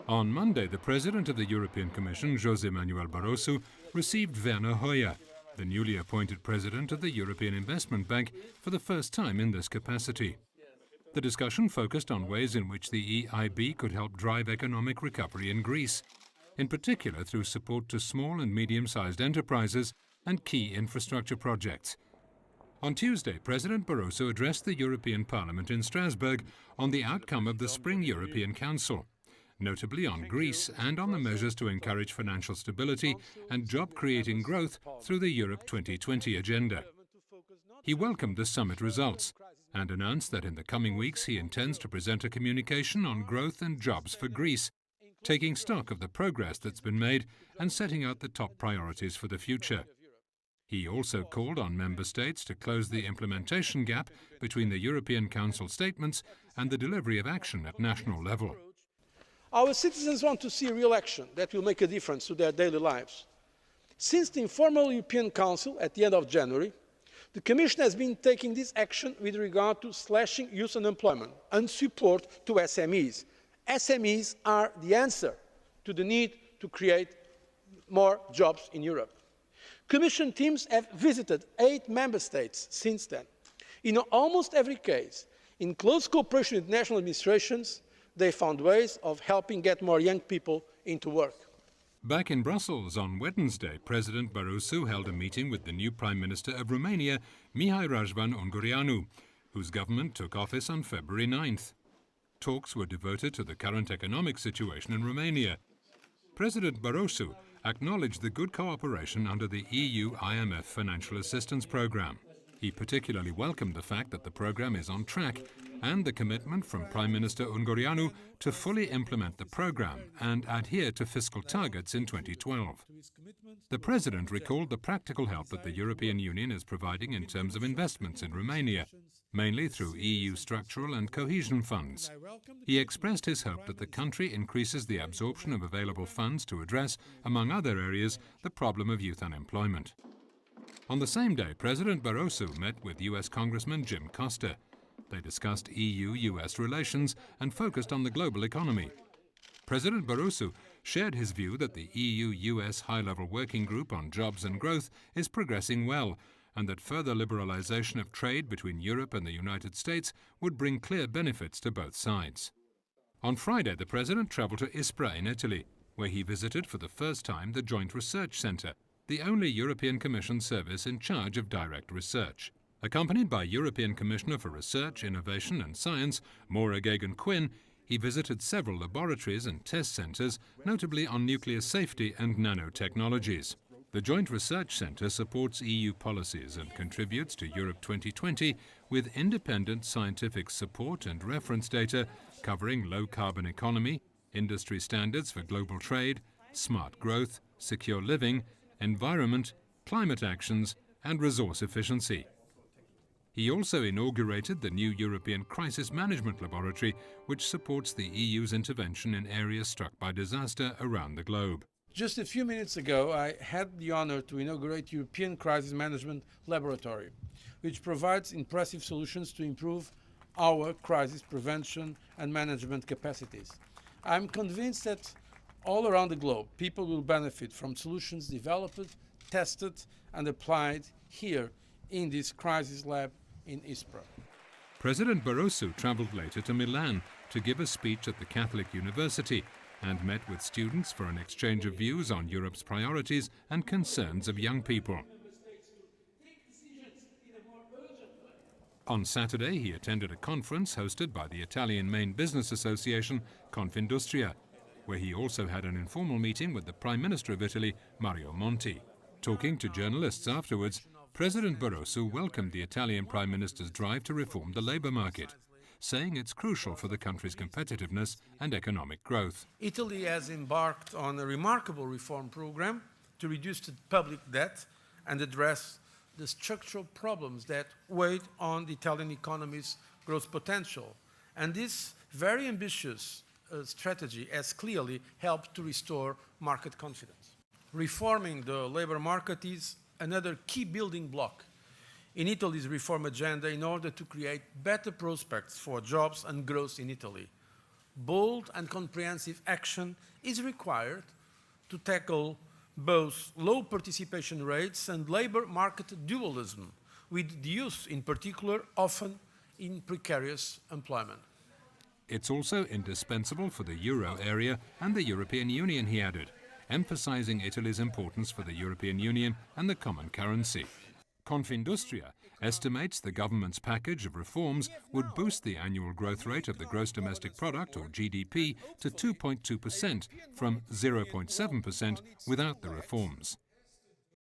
On Monday, the President of the European Commission, José Manuel Barroso, received Werner Hoyer, the newly appointed President of the European Investment Bank, for the first time in this capacity. The discussion focused on ways in which the EIB could help drive economic recovery in Greece, in particular through support to small and medium-sized enterprises and key infrastructure projects. On Tuesday, President Barroso addressed the European Parliament in Strasbourg on the outcome of the Spring European Council, notably on Greece and on the measures to encourage financial stability and job-creating growth through the Europe 2020 agenda. He welcomed the summit results and announced that in the coming weeks he intends to present a communication on growth and jobs for Greece, taking stock of the progress that's been made and setting out the top priorities for the future. He also called on member states to close the implementation gap between the European Council statements and the delivery of action at national level. Our citizens want to see real action that will make a difference to their daily lives. Since the informal European Council at the end of January, the Commission has been taking this action with regard to slashing youth unemployment and support to SMEs. SMEs are the answer to the need to create more jobs in Europe. Commission teams have visited 8 member states since then. In almost every case, in close cooperation with national administrations, they found ways of helping get more young people into work. Back in Brussels on Wednesday, President Barroso held a meeting with the new Prime Minister of Romania, Mihai Răzvan Ungureanu, whose government took office on February 9th. Talks were devoted to the current economic situation in Romania. President Barroso acknowledged the good cooperation under the EU-IMF financial assistance programme. He particularly welcomed the fact that the programme is on track and the commitment from Prime Minister Ungureanu to fully implement the programme and adhere to fiscal targets in 2012. The President recalled the practical help that the European Union is providing in terms of investments in Romania, mainly through EU structural and cohesion funds. He expressed his hope that the country increases the absorption of available funds to address, among other areas, the problem of youth unemployment. On the same day, President Barroso met with US Congressman Jim Costa. They discussed EU-US relations and focused on the global economy. President Barroso shared his view that the EU-US high-level working group on jobs and growth is progressing well, and that further liberalization of trade between Europe and the United States would bring clear benefits to both sides. On Friday, the President traveled to Ispra in Italy, where he visited for the first time the Joint Research Centre, the only European Commission service in charge of direct research. Accompanied by European Commissioner for Research, Innovation and Science, Maura Geoghegan-Quinn, he visited several laboratories and test centres, notably on nuclear safety and nanotechnologies. The Joint Research Centre supports EU policies and contributes to Europe 2020 with independent scientific support and reference data covering low-carbon economy, industry standards for global trade, smart growth, secure living, environment, climate actions and resource efficiency. He also inaugurated the new European Crisis Management Laboratory, which supports the EU's intervention in areas struck by disaster around the globe. Just a few minutes ago, I had the honor to inaugurate European Crisis Management Laboratory, which provides impressive solutions to improve our crisis prevention and management capacities. I'm convinced that all around the globe, people will benefit from solutions developed, tested and applied here in this crisis lab in Ispra. President Barroso travelled later to Milan to give a speech at the Catholic University and met with students for an exchange of views on Europe's priorities and concerns of young people. On Saturday, he attended a conference hosted by the Italian main business association, Confindustria, where he also had an informal meeting with the Prime Minister of Italy, Mario Monti. Talking to journalists afterwards, President Barroso welcomed the Italian Prime Minister's drive to reform the labour market, saying it's crucial for the country's competitiveness and economic growth. Italy has embarked on a remarkable reform program to reduce the public debt and address the structural problems that weigh on the Italian economy's growth potential. And this very ambitious strategy has clearly helped to restore market confidence. Reforming the labour market is another key building block in Italy's reform agenda in order to create better prospects for jobs and growth in Italy. bold and comprehensive action is required to tackle both low participation rates and labour market dualism, with the youth in particular often in precarious employment. It's also indispensable for the euro area and the European Union, he added, emphasising Italy's importance for the European Union and the common currency. Confindustria estimates the government's package of reforms would boost the annual growth rate of the gross domestic product, or GDP, to 2.2% from 0.7% without the reforms.